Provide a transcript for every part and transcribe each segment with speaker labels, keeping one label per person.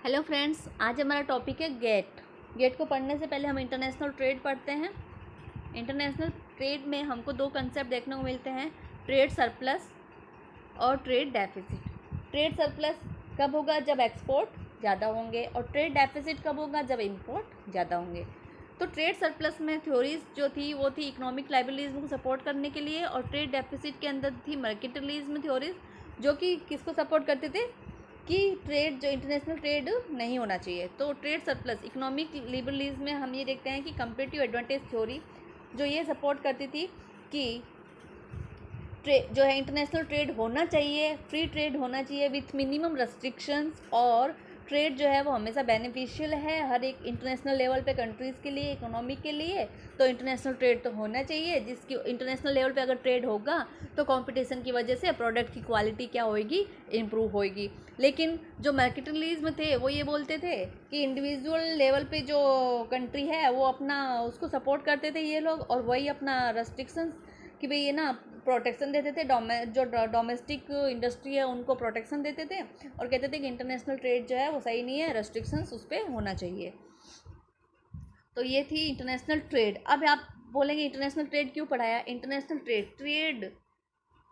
Speaker 1: Hello friends, आज हमारा topic है गेट। गेट को पढ़ने से पहले हम इंटरनेशनल ट्रेड पढ़ते हैं। इंटरनेशनल ट्रेड में हमको दो कंसेप्ट देखने को मिलते हैं, ट्रेड सरप्लस और ट्रेड डेफिसिट। ट्रेड सरप्लस कब होगा? जब एक्सपोर्ट ज़्यादा होंगे, और ट्रेड डेफिसिट कब होगा? जब इंपोर्ट ज़्यादा होंगे। तो ट्रेड सरप्लस में थ्योरीज जो थी वो थी इकोनॉमिक लाइबिलिज्म को सपोर्ट करने के लिए, और ट्रेड डेफिसिट के अंदर थी मर्केंटिलिज्म थ्योरीज, जो कि किसको सपोर्ट करते थे कि ट्रेड जो इंटरनेशनल ट्रेड नहीं होना चाहिए। तो ट्रेड सरप्लस इकोनॉमिक लिबरलिज्म में हम ये देखते हैं कि कंपेरेटिव एडवांटेज थ्योरी जो ये सपोर्ट करती थी कि जो है इंटरनेशनल ट्रेड होना चाहिए, फ्री ट्रेड होना चाहिए विथ मिनिमम रेस्ट्रिक्शंस, और ट्रेड जो है वो हमेशा बेनिफिशियल है हर एक इंटरनेशनल लेवल पे कंट्रीज़ के लिए, इकोनॉमी के लिए। तो इंटरनेशनल ट्रेड तो होना चाहिए, जिसकी इंटरनेशनल लेवल पे अगर ट्रेड होगा तो कंपटीशन की वजह से प्रोडक्ट की क्वालिटी क्या होएगी? इम्प्रूव होएगी। लेकिन जो मार्केटलिज्म थे वो ये बोलते थे कि इंडिविजुअल लेवल पे जो कंट्री है वो अपना उसको सपोर्ट करते थे ये लोग, और वही अपना रेस्ट्रिक्शंस कि भाई ये ना प्रोटेक्शन देते थे, जो डोमेस्टिक इंडस्ट्री है उनको प्रोटेक्शन देते थे, और कहते थे कि इंटरनेशनल ट्रेड जो है वो सही नहीं है, रेस्ट्रिक्शंस उस पर होना चाहिए। तो ये थी इंटरनेशनल ट्रेड। अब आप बोलेंगे इंटरनेशनल ट्रेड क्यों पढ़ाया? इंटरनेशनल ट्रेड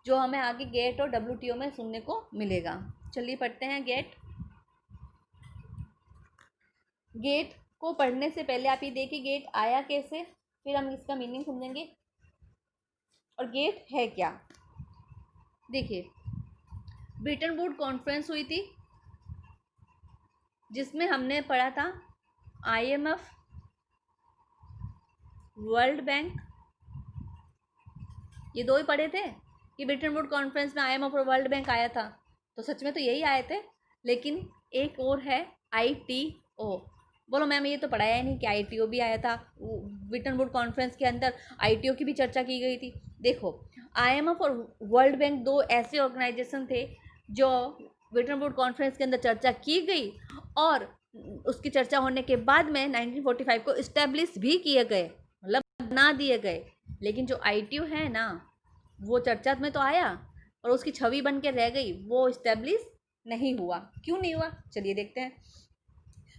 Speaker 1: जो हमें आगे गेट और WTO में सुनने को मिलेगा। चलिए पढ़ते हैं गेट। गेट को पढ़ने से पहले आप ये देखिए गेट आया कैसे, फिर हम इसका मीनिंग समझेंगे और गेट है क्या। देखिए, ब्रिटन वुड कॉन्फ्रेंस हुई थी जिसमें हमने पढ़ा था IMF, वर्ल्ड बैंक, ये दो ही पढ़े थे कि ब्रिटन वुड कॉन्फ्रेंस में IMF और वर्ल्ड बैंक आया था। तो सच में तो यही आए थे, लेकिन एक और है ITO। बोलो मैम ये तो पढ़ाया ही नहीं कि ITO भी आया था। ब्रिटन वुड कॉन्फ्रेंस के अंदर ITO की भी चर्चा की गई थी। देखो, IMF और वर्ल्ड बैंक दो ऐसे ऑर्गेनाइजेशन थे जो ब्रिटन वुड कॉन्फ्रेंस के अंदर चर्चा की गई, और उसकी चर्चा होने के बाद में 1945 को इस्टेब्लिश भी किए गए, मतलब बना दिए गए। लेकिन जो ITO है ना, वो चर्चा में तो आया और उसकी छवि बन के रह गई, वो इस्टेब्लिश नहीं हुआ। क्यों नहीं हुआ? चलिए देखते हैं।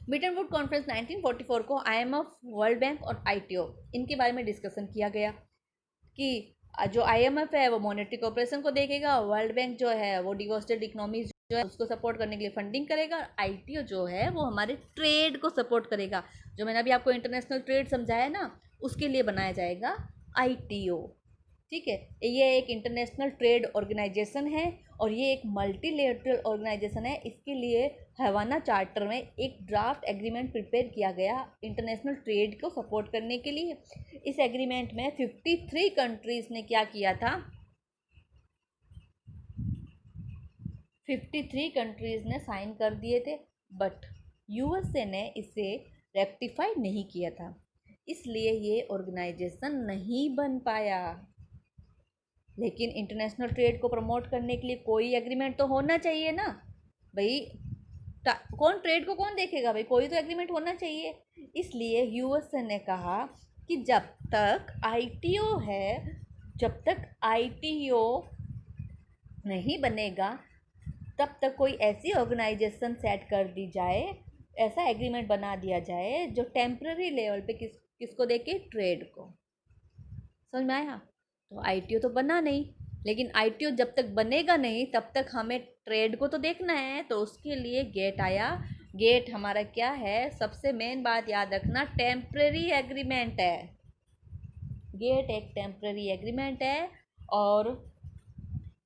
Speaker 1: ब्रिटन वुड कॉन्फ्रेंस 1944 को IMF, वर्ल्ड बैंक और ITO इनके बारे में डिस्कशन किया गया कि जो IMF है वो मॉनेटरी कॉर्पोरेशन को देखेगा, वर्ल्ड बैंक जो है वो डिवोस्टेड इकोनॉमीज जो है उसको सपोर्ट करने के लिए फंडिंग करेगा, और ITO जो है वो हमारे ट्रेड को सपोर्ट करेगा। जो मैंने अभी आपको इंटरनेशनल ट्रेड समझाया ना, उसके लिए बनाया जाएगा ITO। ठीक है, ये एक इंटरनेशनल ट्रेड ऑर्गेनाइजेशन है, और ये एक मल्टीलेटरल ऑर्गेनाइजेशन है। इसके लिए हवाना चार्टर में एक ड्राफ्ट एग्रीमेंट प्रिपेयर किया गया इंटरनेशनल ट्रेड को सपोर्ट करने के लिए। इस एग्रीमेंट में 53 कंट्रीज ने क्या किया था? 53 कंट्रीज ने साइन कर दिए थे, बट USA ने इसे रेक्टिफाई नहीं किया था, इसलिए ये ऑर्गेनाइजेशन नहीं बन पाया। लेकिन इंटरनेशनल ट्रेड को प्रमोट करने के लिए कोई एग्रीमेंट तो होना चाहिए ना भाई। कौन ट्रेड को कौन देखेगा भाई? कोई तो एग्रीमेंट होना चाहिए। इसलिए USA ने कहा कि जब तक ITO है, जब तक ITO नहीं बनेगा, तब तक कोई ऐसी ऑर्गेनाइजेशन सेट कर दी जाए, ऐसा एग्रीमेंट बना दिया जाए जो टेम्पररी लेवल पे किसको देके? ट्रेड को। समझ में आया? तो ITO तो बना नहीं, लेकिन ITO जब तक बनेगा नहीं तब तक हमें ट्रेड को तो देखना है, तो उसके लिए गेट आया। गेट हमारा क्या है? सबसे मेन बात याद रखना, टेम्पररी एग्रीमेंट है। गेट एक टेम्पररी एग्रीमेंट है, और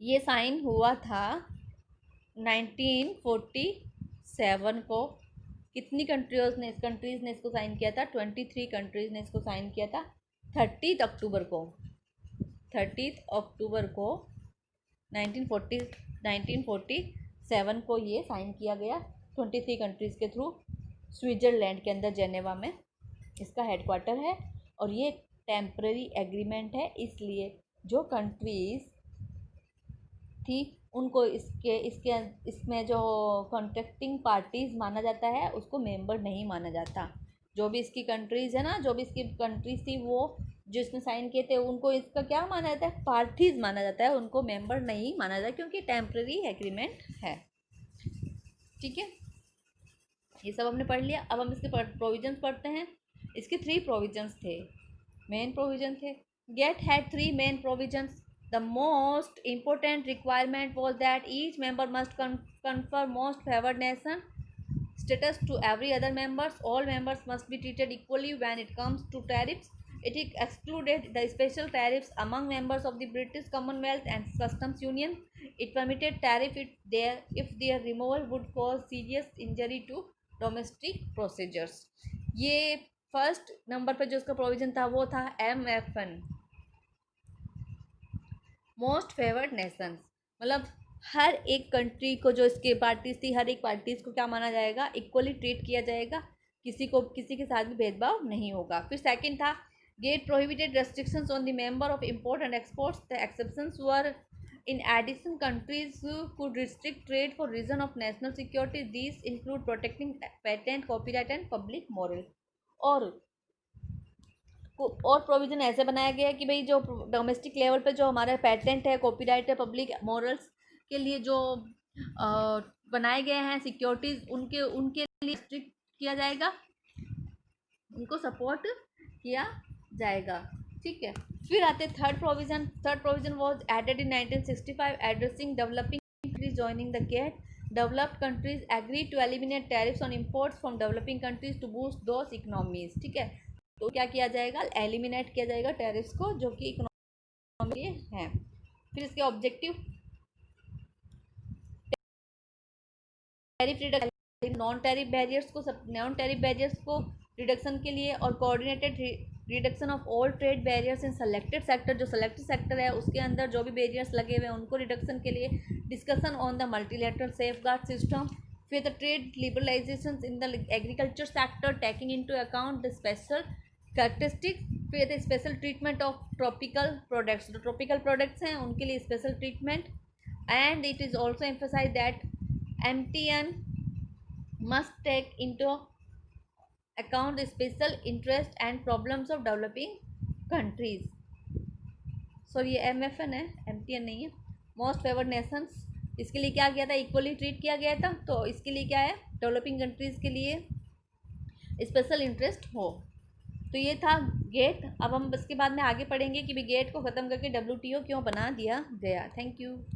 Speaker 1: ये साइन हुआ था 1947 को। कितनी कंट्रीज़ ने इसको साइन किया था? 23 कंट्रीज़ ने इसको साइन किया था 30 अक्टूबर को। 30 अक्टूबर को 1947 को ये साइन किया गया 23 कंट्रीज़ के थ्रू, स्विट्ज़रलैंड के अंदर जेनेवा में इसका हेडक्वार्टर है। और ये टेम्पररी एग्रीमेंट है, इसलिए जो कंट्रीज़ थी उनको इसमें जो कॉन्ट्रैक्टिंग पार्टीज माना जाता है उसको मेंबर नहीं माना जाता। जो भी इसकी कंट्रीज़ है ना, जो भी इसकी कंट्रीज़ थी वो जो इसमें साइन किए थे उनको इसका क्या माना जाता है? पार्टीज माना जाता है, उनको मेंबर नहीं माना जाता, क्योंकि टेम्पररी एग्रीमेंट है। ठीक है, ये सब हमने पढ़ लिया। अब हम इसके प्रोविजंस पढ़ते हैं। इसके 3 प्रोविजंस थे, मेन प्रोविजन थे। GATT had 3 main provisions. The most important requirement was that each member must confer most favored nation status to every other members. All members must be treated equally when it comes to tariffs. It excluded the special tariffs among members of the British Commonwealth and Customs Union. It permitted tariff if their removal would cause serious injury to domestic procedures. ये first number पर जो उसका provision था वो था MFN, most favoured Nations. मतलब हर एक country को जो इसके पार्टीज थी, हर एक पार्टीज को क्या माना जाएगा, इक्वली ट्रीट किया जाएगा, किसी के साथ भी भेदभाव नहीं होगा। फिर सेकंड था GATT prohibited restrictions on the member of import and exports. The exceptions were in addition countries could restrict trade for reason of national security. These include protecting patent, copyright and public moral. और provision ऐसे बनाया गया है कि भाई जो domestic level पे जो हमारा पेटेंट है, कॉपीराइट है, पब्लिक मॉरल्स के लिए जो बनाए गए हैं सिक्योरिटीज़, उनके लिए स्ट्रिक्ट किया जाएगा, उनको सपोर्ट किया जाएगा। ठीक है। फिर आते third provision was added in 1965 addressing developing countries joining the GATT. Developed countries agree to eliminate tariffs on imports from developing countries to boost those economies. ठीक है। तो क्या किया जाएगा, एलिमिनेट किया जाएगा टैरिफ्स को जो कि इकोनॉमी है। फिर इसके objective, tariff reduction, non tariff barriers को रिडक्शन के लिए, और coordinated reduction of all trade barriers in selected sector. जो सेलेक्टेड सेक्टर है उसके अंदर जो भी बैरियर्स लगे हुए हैं उनको रिडक्शन के लिए। Discussion on the multilateral safeguard system. फिर the trade liberalisation in the agriculture sector taking into account the special characteristic. फिर the special treatment of tropical products, जो ट्रॉपिकल प्रोडक्ट्स हैं उनके लिए special treatment. And it is also emphasise that MTN must take into account the special interest and problems of developing countries. Sorry ये MFN है, MTN नहीं है। Most favoured Nations, इसके लिए क्या किया था, इक्वली ट्रीट किया गया था। तो इसके लिए क्या है, डेवलपिंग कंट्रीज़ के लिए स्पेशल इंटरेस्ट हो। तो ये था गेट। अब हम इसके बाद में आगे पढ़ेंगे कि भी गेट को ख़त्म करके WTO क्यों बना दिया गया। Thank you.